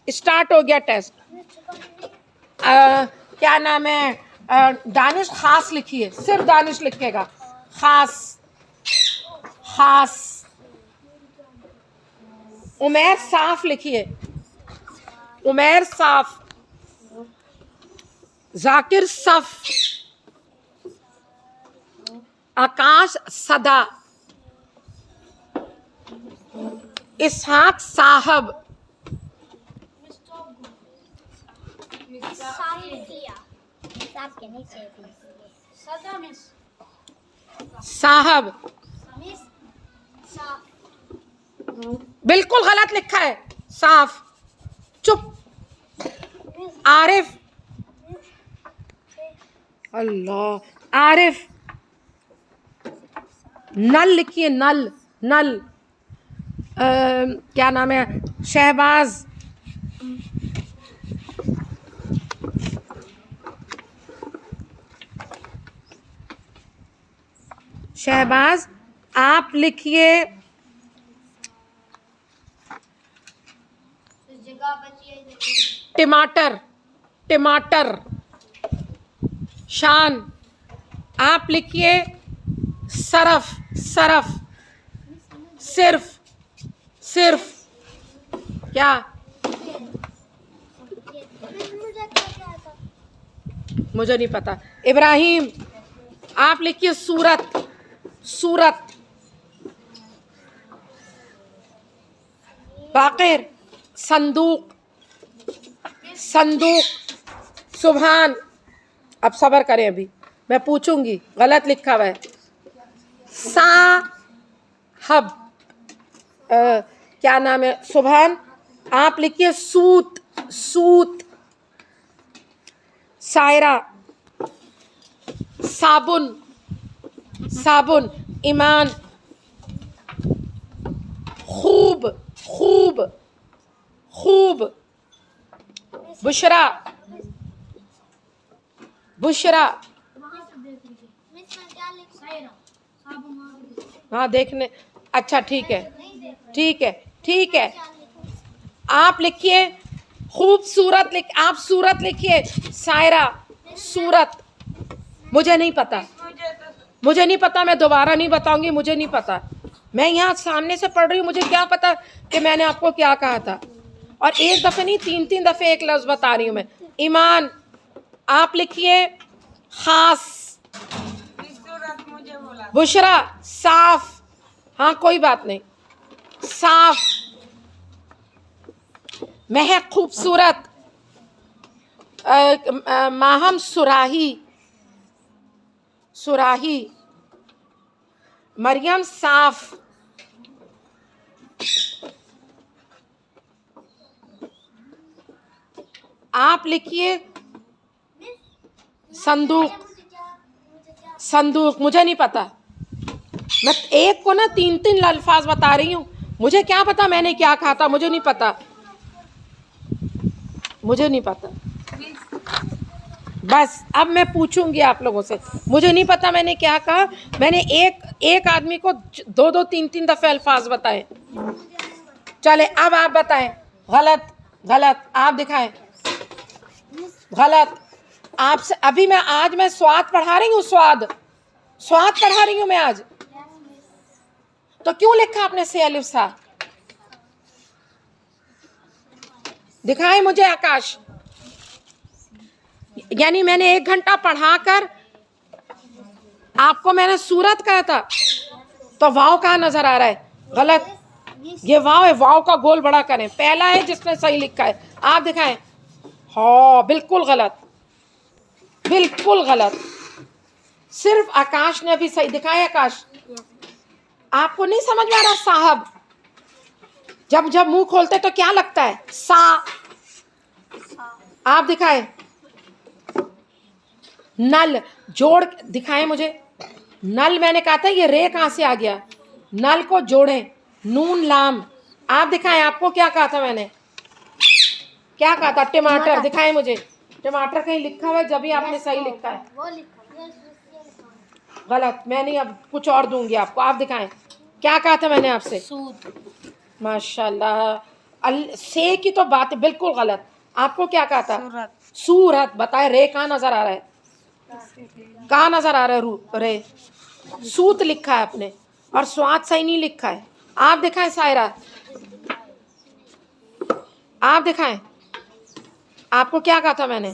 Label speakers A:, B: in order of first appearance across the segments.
A: Start हो गया test. क्या नाम है? दानिश खास लिखिए, सिर्फ दानिश लिखेगा, खास खास। उमैर साफ लिखिए, उमैर साफ। जाकिर सफ। आकाश सदा। इसहाक साहब। साहब बिल्कुल गलत लिखा है, साफ। चुप। आरिफ। अल्लाह, आरिफ। नल लिखिए, नल नल। क्या नाम है? शहबाज। शहबाज आप लिखिए, टमाटर टमाटर। शान आप लिखिए, सरफ सरफ। सिर्फ सिर्फ। क्या? मुझे नहीं पता। इब्राहिम आप लिखिए, सूरत सूरत। बाकिर संदूक संदूक। सुभान। अब सब्र करें, अभी मैं पूछूंगी, गलत लिखा हुआ है। साहब क्या नाम है? सुभान आप लिखिए, सूत सूत। सायरा साबुन साबुन। ईमान खूब खूब खूब। बुशरा बुशरा। हाँ देखने। अच्छा ठीक है ठीक है ठीक है। आप लिखिए खूबसूरत। आप सूरत लिखिए। सायरा सूरत। मुझे नहीं पता, मुझे नहीं पता, मैं दोबारा नहीं बताऊंगी, मुझे नहीं पता। मैं यहाँ सामने से पढ़ रही हूँ, मुझे क्या पता कि मैंने आपको क्या कहा था। और एक दफ़े नहीं, तीन तीन दफ़े एक लफ्ज़ बता रही हूँ मैं। ईमान आप लिखिए, खास। बुशरा साफ। हाँ कोई बात नहीं, साफ। महक खूबसूरत। माहम सुराही सुराही। मरियम साफ। आप लिखिए, संदूक संदूक। मुझे नहीं पता, मैं एक को ना तीन तीन अल्फाज बता रही हूँ, मुझे क्या पता मैंने क्या कहा था। मुझे नहीं पता, मुझे नहीं पता। बस अब मैं पूछूंगी आप लोगों से, मुझे नहीं पता मैंने क्या कहा। मैंने एक आदमी को दो दो तीन तीन दफे अल्फाज बताए। चले अब आप बताएं। गलत गलत। आप दिखाएं। गलत। आपसे अभी मैं स्वाद पढ़ा रही हूँ, स्वाद पढ़ा रही हूँ मैं आज। तो क्यों लिखा आपने से अलिफ सा? दिखाएं मुझे आकाश। यानी मैंने 1 घंटा पढ़ाकर आपको मैंने सूरत कहा था, तो वाव कहाँ नजर आ रहा है? गलत। ये वाव है, वाव का गोल बड़ा करें। पहला है जिसने सही लिखा है, आप दिखाएं। हाँ बिल्कुल गलत, बिल्कुल गलत। सिर्फ आकाश ने भी सही दिखाया। आकाश आपको नहीं समझ में आ रहा? साहब जब मुंह खोलते तो क्या लगता है? सा। आप दिखाएं। नल जोड़ दिखाएं मुझे। नल मैंने कहा था, ये रे कहां से आ गया? नल को जोड़ें, नून लाम। आप दिखाएं, आपको क्या कहा था मैंने? क्या कहा था? टमाटर। दिखाएं मुझे। टमाटर कहीं लिखा हुआ है जब भी आपने सही लिखा है। गलत। मैं नहीं, अब कुछ और दूंगी आपको। आप दिखाएं, क्या कहा था मैंने आपसे? सूद। माशाल्लाह। से की तो बात है बिल्कुल गलत। आपको क्या कहा था?
B: सूरत।
A: सूरत। बताए रे कहाँ नजर आ रहा है? कहाँ नजर आ रहा है रे? सूत लिखा है आपने और स्वाद सही नहीं लिखा है। आप दिखाएं सायरा, आप दिखाएं। आपको क्या कहा था मैंने?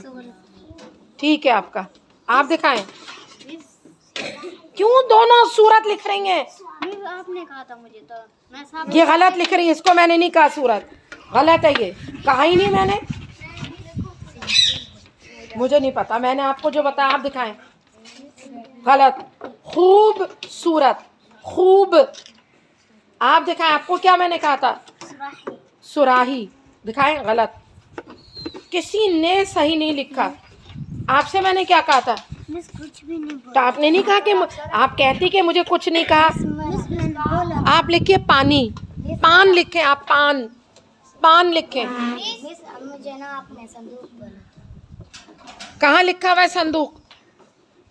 A: ठीक है आपका, आप दिखाएं। क्यों दोनों सूरत लिख रही हैं?
B: आपने कहा था मुझे तो मैं
A: ये गलत लिख रही है, इसको मैंने नहीं कहा सूरत, गलत है ये, कहा ही नहीं मैंने। मुझे नहीं पता, मैंने आपको जो बताया आप दिखाएं। गलत। खूब सूरत, खूब। आप दिखाएं, आपको क्या मैंने कहा था? सुराही। दिखाएं, गलत। किसी ने सही नहीं लिखा। आपसे मैंने क्या कहा था?
B: मिस कुछ भी नहीं
A: तो आपने नहीं कहा कि आप कहती कि मुझे कुछ नहीं कहा।
B: बोला।
A: आप लिखिए पानी, पान लिखें, आप पान, पान लिखें।
B: मिस मुझे ना आपने संदूक बोला।
A: कहाँ लिखा हुआ है संदूक?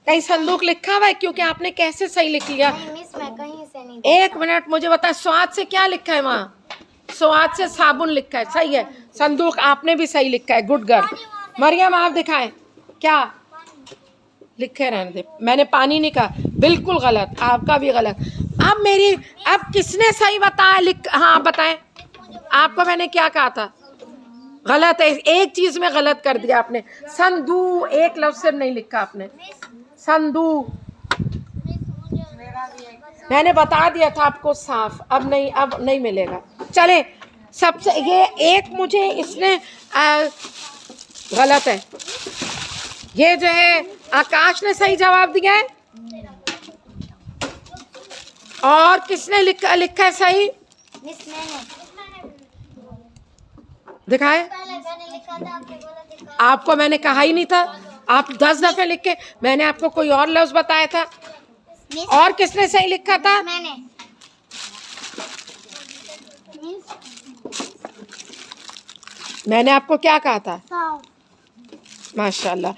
A: कहीं संदूक लिखा हुआ है? क्योंकि आपने कैसे सही लिख लिया?
B: मिस मैं कहीं से नहीं।
A: एक मिनट, मुझे बता, स्वाद से क्या लिखा है वहाँ? स्वाद से साबुन लिखा है, सही है। संदूक आपने भी सही लिखा है, गुड गर्ल। मरियम आप दिखाएं, क्या लिखे? रहने दे, मैंने पानी नहीं कहा, बिल्कुल गलत, आपका भी गलत। अब मेरी, अब किसने सही बताया? लिख, हाँ बताएं। आपको मैंने क्या कहा था? गलत है, एक चीज में गलत कर दिया आपने। संदू, एक लफ्ज से नहीं लिखा आपने, संदू। मैंने बता दिया था आपको साफ, अब नहीं मिलेगा। चले, सबसे ये एक मुझे इसने गलत है। ये जो है आकाश ने सही जवाब दिया है। और किसने लिखा है सही?
B: मिस मैंने
A: दिखाए। आपको मैंने कहा ही नहीं था, आप 10 दफे लिखे। मैंने आपको कोई और लफ्ज बताया था। और किसने सही लिखा था?
B: मैंने।
A: मैंने आपको क्या कहा था? माशाल्लाह।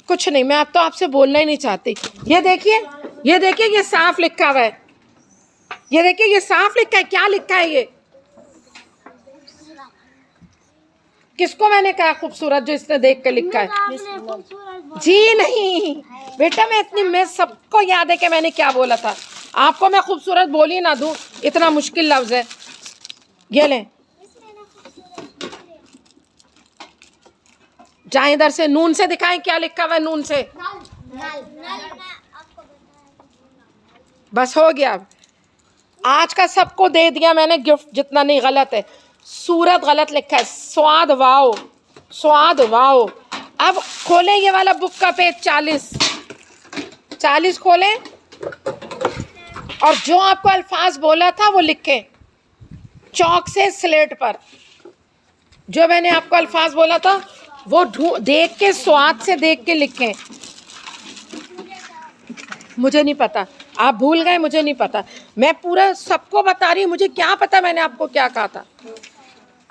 A: कुछ नहीं, मैं अब तो आपसे बोलना ही नहीं चाहती। ये देखिए, ये देखिए, ये साफ लिखा हुआ है। ये देखिए, ये साफ लिखा है। क्या लिखा है ये? किसको मैंने कहा खूबसूरत, जो इसने देख कर लिखा है? जी नहीं बेटा, मैं सबको याद है कि मैंने क्या बोला था। आपको मैं खूबसूरत बोली ना दूं, इतना मुश्किल लफ्ज है। ये लें, जाए इधर से, नून से दिखाएं क्या लिखा हुआ है, नून से। बस हो गया। अब आज का सबको दे दिया मैंने गिफ्ट, जितना नहीं गलत है। सूरत गलत लिखा है, स्वाद वाओ, स्वाद वाओ। अब खोलें ये वाला बुक का पेज 40 खोलें और जो आपको अल्फाज बोला था वो लिखें चौक से स्लेट पर। जो मैंने आपको अल्फाज बोला था वो देख के, स्वाद से देख के लिखें। मुझे नहीं पता, आप भूल गए, मुझे नहीं पता। मैं पूरा सबको बता रही हूँ, मुझे क्या पता मैंने आपको क्या कहा था।